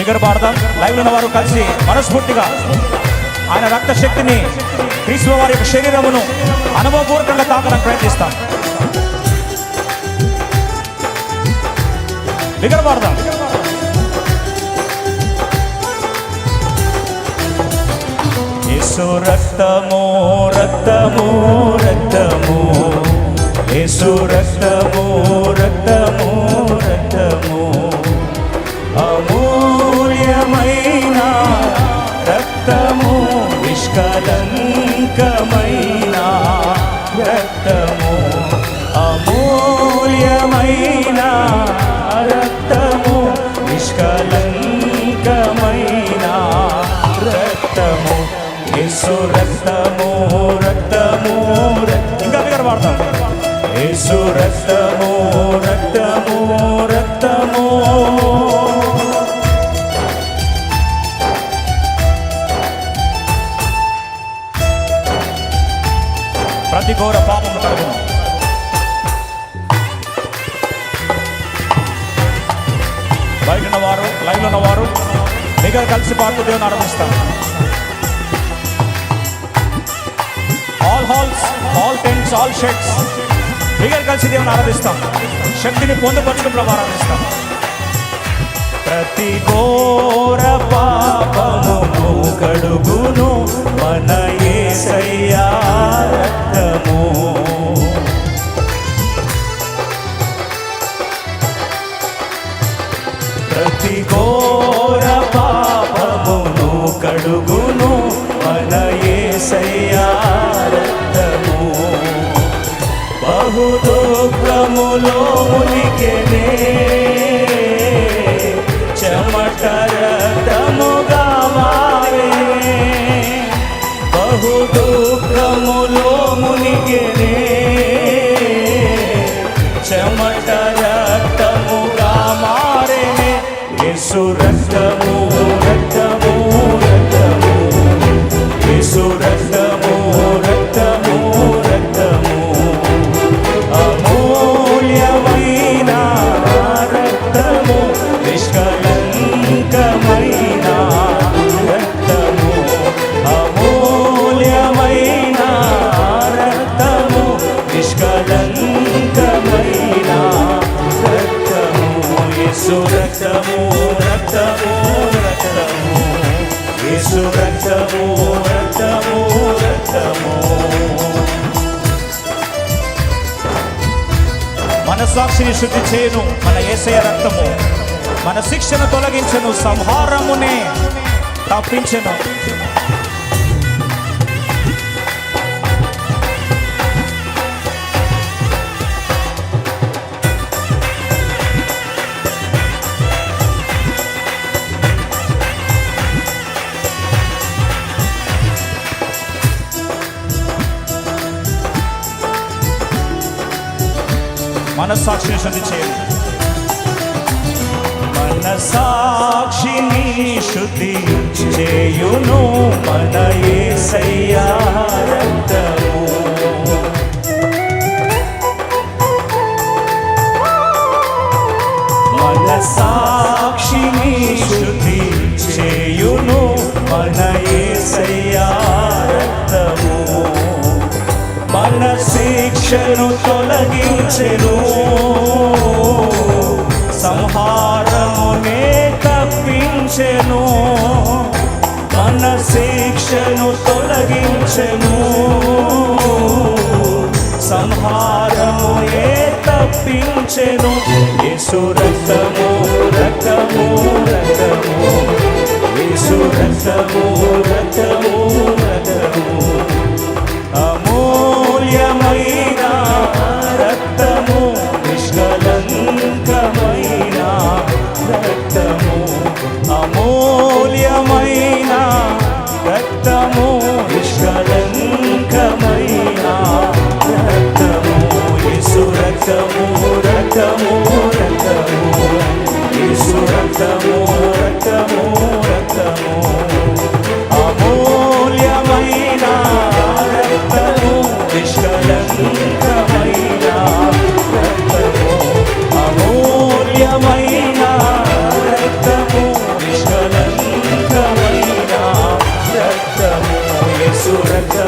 దగ్గర పాడదాం. లైవ్ ఉన్న వారు కలిసి మనస్ఫూర్తిగా ఆయన రక్త శక్తిని, క్రీస్తు వారి యొక్క శరీరమును అనుభవపూర్వకంగా తాకడానికి ప్రయత్నిస్తాం. దగ్గర పాడదాం. యేసు రక్తము రక్తము రక్తము, యేసు రక్తము రక్తము రక్తము, అమూల్యమైన రక్తము, నిష్కలంకమైన రక్తము, అమూల్యమైన రక్తము, నిష్కలంకమైన రక్తము, యేసు రక్తము రక్తము. ఇంకా దగ్గర వాడతాం. యేసు రక్తము రక్తము రక్తము, ప్రతి ఘోర పాపము కలుగును. బయట ఉన్నవారు, లైవ్ ఉన్నవారు దగ్గర కలిసి పాడుతూ దేవుని ఆరాధిస్తాం. All halls, all tents, all sheds దగ్గర కలిసి దేవుని ఆరాధిస్తాం. శక్తిని పొందుపరచడం ఆరాధిస్తాం. ప్రతి ఘోర పాపము కడుగును మన యేసయ్యా రక్తము, ప్రతి ఘోర పాపమును కడుగును మన యేసయ్యా రక్తము, బహు దుఃఖములో మునిగెనే చెమట రక్తముగా మారే, బహు దుఃఖములో మునిగెనే చెమట రక్తముగా మారెనే, యేసు రక్తము రక్తము రక్తము, యేసు రక్తము రక్తము రక్తము, అమూల్యమైన రక్తము, నిష్కలంకమైన రక్తము, అమూల్యమైన రక్తము, నిష్కలంకమైన రక్తము, యేసు రక్తము రక్తము రక్తము, యేసు రక్తము రక్తము రక్తము. మనస్సాక్షిని శుద్ధి చేయను మన యేసయ్య రక్తము, మన శిక్షను తొలగించను, సంహారమునే తప్పించెను. మనస్సాక్షిని శుద్ధి చేయను, మనస్సాక్షిని శుద్ధి చేయును మన యేసయ్యా రక్తము, మనస్సాక్షిని శుద్ధి చేయును మన యేసయ్యా రక్తము, మన శిక్షను తొలగించెను, సంహారమునే తప్పించెను, మన శిక్షను తొలగించెను, సంహారమునే తప్పించెను, యేసు రక్తము రక్తము రక్తము, యేసు రక్తము రక్తము రక్తము, అమూల్యమైన రక్తము, నిష్కలంకమైన రక్తము, అమూల్యమైన రక్తము, నిష్కలంకమైన రక్తము, యేసు రక్తము రక్తము రక్తము, యేసు రక్తము రక్తము రక్తము, అమూల్యమైన రక్తము, నిష్కలంకమైన రక్తము, అమూల్యమైన రక్తము, నిష్కలంకమైన రక్త